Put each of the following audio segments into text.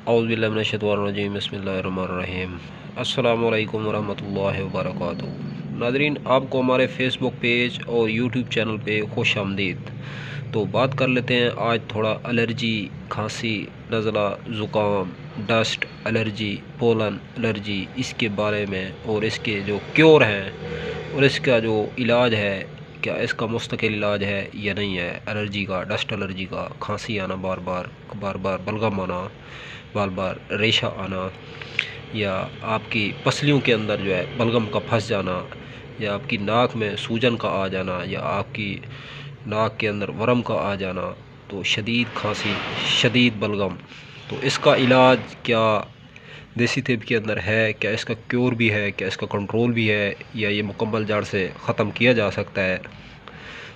औज़ुबिल्लाहि मिनश्शैतानिर्रजीम बिस्मिल्लाहिर्रहमानिर्रहीम। अस्सलामु अलैकुम वरहमतुल्लाहि वबरकातुहू। नाज़रीन, आपको हमारे फ़ेसबुक पेज और यूट्यूब चैनल पे खुश आमदीद। तो बात कर लेते हैं आज थोड़ा एलर्जी, खांसी, नज़ला, ज़ुकाम, डस्ट एलर्जी, पोलन एलर्जी, इसके बारे में और इसके जो क्योर हैं और इसका जो इलाज है, क्या इसका मुस्तकिल इलाज है या नहीं है। एलर्जी का, डस्ट एलर्जी का, खांसी आना, बार बार बलगम आना, बार बार रेशा आना, या आपकी पसलियों के अंदर जो है बलगम का फंस जाना, या आपकी नाक में सूजन का आ जाना, या आपकी नाक के अंदर वर्म का आ जाना, तो शदीद खांसी, शदीद बलगम। तो इसका इलाज क्या देसी तिब के अंदर है, क्या इसका क्योर भी है, क्या इसका कंट्रोल भी है, या ये मुकम्मल जड़ से ख़त्म किया जा सकता है।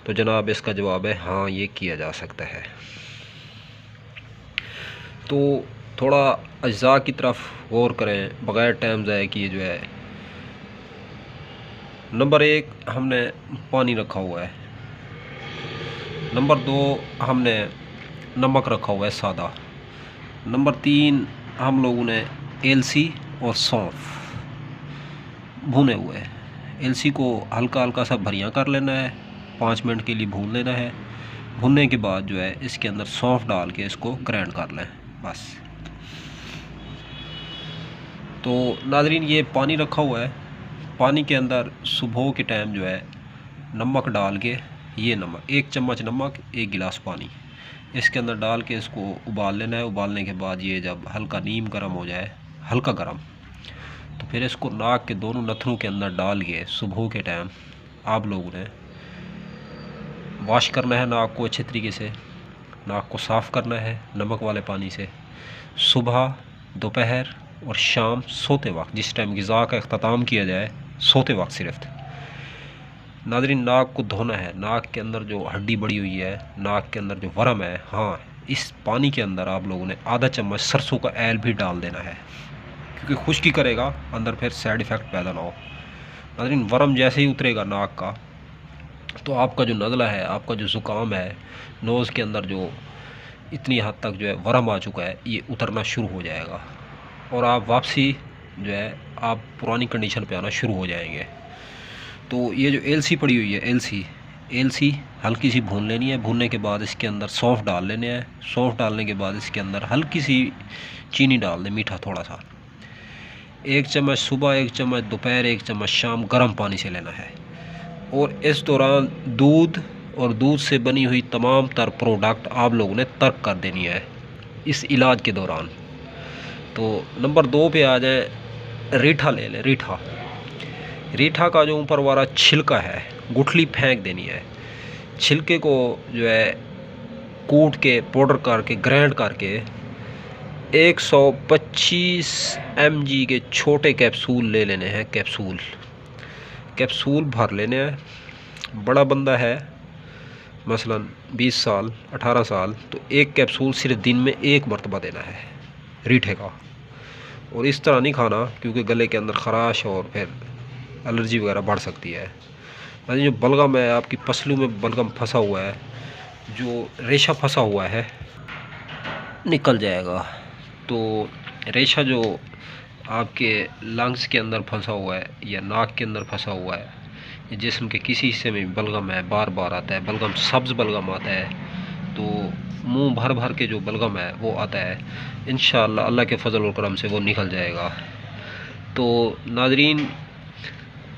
तो जनाब इसका जवाब है हाँ, ये किया जा सकता है। तो थोड़ा अज्जा की तरफ गौर करें बग़ैर टाइम ज़ाया किए। जो है नंबर 1 हमने पानी रखा हुआ है। नंबर 2 हमने नमक रखा हुआ है सादा। नंबर 3 हम लोगों ने एलसी और सौंफ भुने हुए हैं। एलसी को हल्का हल्का सा भरियाँ कर लेना है, 5 मिनट के लिए भून लेना है। भुनने के बाद जो है इसके अंदर सौंफ डाल के इसको ग्राइंड कर लें बस। तो नाज़रीन, ये पानी रखा हुआ है। पानी के अंदर सुबह के टाइम जो है नमक डाल के, ये नमक 1 चम्मच नमक 1 गिलास पानी इसके अंदर डाल के इसको उबाल लेना है। उबालने के बाद ये जब हल्का नीम गर्म हो जाए, हल्का गर्म, तो फिर इसको नाक के दोनों नथनों के अंदर डाल के सुबह के टाइम आप लोगों ने वॉश करना है नाक को अच्छे तरीके से। नाक को साफ़ करना है नमक वाले पानी से। सुबह, दोपहर और शाम सोते वक्त, जिस टाइम ग़िज़ा का इख्तिताम किया जाए, सोते वक्त सिर्फ नाज़रीन नाक को धोना है। नाक के अंदर जो हड्डी बड़ी हुई है, नाक के अंदर जो वरम है, हाँ, इस पानी के अंदर आप लोगों ने आधा चम्मच सरसों का ऐल भी डाल देना है, क्योंकि खुश्की करेगा अंदर, फिर साइड इफ़ेक्ट पैदा ना हो। नाज़रीन वरम जैसे ही उतरेगा नाक का, तो आपका जो नज़ला है, आपका जो ज़ुकाम है, नोज़ के अंदर जो इतनी हद तक जो है वरम आ चुका है, ये उतरना शुरू हो जाएगा और आप वापसी जो है आप पुरानी कंडीशन पे आना शुरू हो जाएंगे। तो ये जो एलसी पड़ी हुई है, एलसी हल्की सी भून लेनी है। भूनने के बाद इसके अंदर सौंफ डाल लेने हैं। सौंफ डालने के बाद इसके अंदर हल्की सी चीनी डाल दें, मीठा थोड़ा सा। 1 चम्मच सुबह, 1 चम्मच दोपहर, 1 चम्मच शाम गर्म पानी से लेना है। और इस दौरान दूध और दूध से बनी हुई तमाम तर प्रोडक्ट आप लोगों ने तर्क कर देनी है इस इलाज के दौरान। तो नंबर 2 पे आ जाए, रीठा ले लें। रीठा का जो ऊपर वाला छिलका है, गुठली फेंक देनी है। छिलके को जो है कूट के, पाउडर करके, ग्राइंड करके 125 mg के छोटे कैप्सूल ले लेने हैं। कैप्सूल भर लेने हैं। बड़ा बंदा है मसलन 20 साल, 18 साल, तो 1 कैप्सूल सिर्फ दिन में 1 मरतबा देना है रीठे का। और इस तरह नहीं खाना, क्योंकि गले के अंदर ख़राश और फिर एलर्जी वगैरह बढ़ सकती है। जो बलगम है, आपकी पसलियों में बलगम फंसा हुआ है, जो रेशा फंसा हुआ है, निकल जाएगा। तो रेशा जो आपके लंग्स के अंदर फंसा हुआ है या नाक के अंदर फंसा हुआ है, या जिस्म के किसी हिस्से में बलगम है, बार बार आता है बलगम, सब्ज़ बलगम आता है, तो मुंह भर भर के जो बलगम है वो आता है, इंशाअल्लाह अल्लाह के फजल और करम से वो निकल जाएगा। तो नाज़रीन,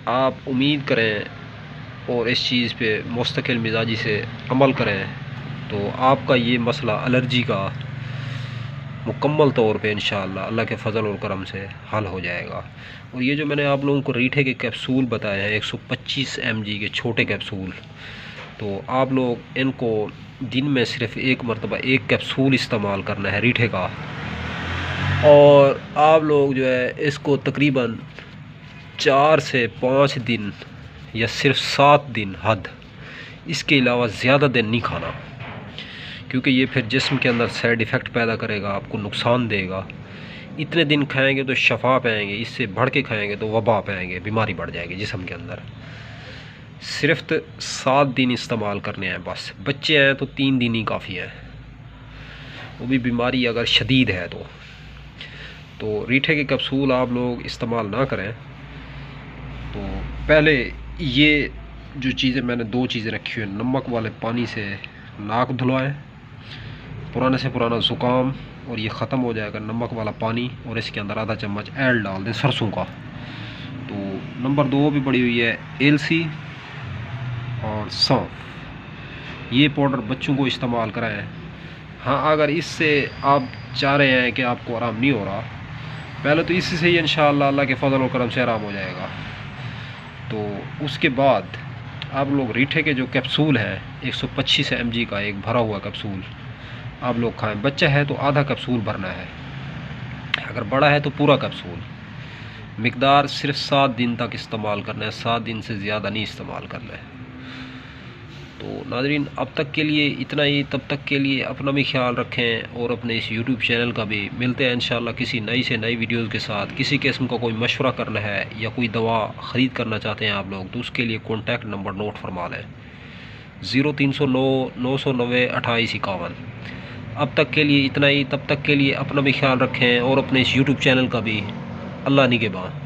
आप उम्मीद करें और इस चीज़ पे मुस्तकिल मिजाजी से अमल करें, तो आपका ये मसला एलर्जी का मुकम्मल तौर पे इंशाअल्लाह अल्लाह के फ़ज़ल और करम से हल हो जाएगा। और ये जो मैंने आप लोगों को रीठे के कैप्सूल बताए हैं, 125 mg के छोटे कैप्सूल, तो आप लोग इनको दिन में सिर्फ 1 मरतबा 1 कैप्सूल इस्तेमाल करना है रीठे का। और आप लोग जो है इसको तकरीबन 4 से 5 दिन या सिर्फ 7 दिन हद, इसके अलावा ज़्यादा दिन नहीं खाना, क्योंकि ये फिर जिस्म के अंदर साइड इफ़ेक्ट पैदा करेगा, आपको नुकसान देगा। इतने दिन खाएंगे तो शफा पाएंगे, इससे बढ़ के खाएंगे तो वबा पाएंगे, बीमारी बढ़ जाएगी जिस्म के अंदर। सिर्फ 7 दिन इस्तेमाल करने हैं बस। बच्चे हैं तो 3 दिन ही काफ़ी है, वो भी बीमारी अगर शदीद है तो। तो रीठे के कैप्सूल आप लोग इस्तेमाल ना करें। तो पहले ये जो चीज़ें मैंने 2 चीज़ें रखी हुई हैं, नमक वाले पानी से नाक धुलवाएं, पुराने से पुराना ज़ुकाम और ये ख़त्म हो जाएगा नमक वाला पानी, और इसके अंदर आधा चम्मच एल डाल दें सरसों का। तो नंबर 2 भी पड़ी हुई है एलसी और सौंफ, ये पाउडर बच्चों को इस्तेमाल कराएं। हाँ, अगर इससे आप चाह रहे हैं कि आपको आराम नहीं हो रहा, पहले तो इसी से ही इंशाअल्लाह अल्लाह के फजल और करम से आराम हो जाएगा। तो उसके बाद आप लोग रीठे के जो कैप्सूल हैं 125 mg का एक भरा हुआ कैप्सूल आप लोग खाएं। बच्चा है तो आधा कैप्सूल भरना है, अगर बड़ा है तो पूरा कैप्सूल। मिकदार सिर्फ 7 दिन तक इस्तेमाल करना है, 7 दिन से ज़्यादा नहीं इस्तेमाल करना है। तो नाज़रीन, अब तक के लिए इतना ही। तब तक के लिए अपना भी ख्याल रखें और अपने इस यूट्यूब चैनल का भी। मिलते हैं इंशाल्लाह किसी नई से नई वीडियोज़ के साथ। किसी किस्म का कोई मशवरा करना है या कोई दवा ख़रीद करना चाहते हैं आप लोग, तो उसके लिए कॉन्टैक्ट नंबर नोट फरमा लें, 0309 990 2851। अब तक के लिए इतना ही। तब तक के लिए अपना भी ख्याल रखें और अपने इस यूट्यूब चैनल का भी। अल्लाह निगहबान।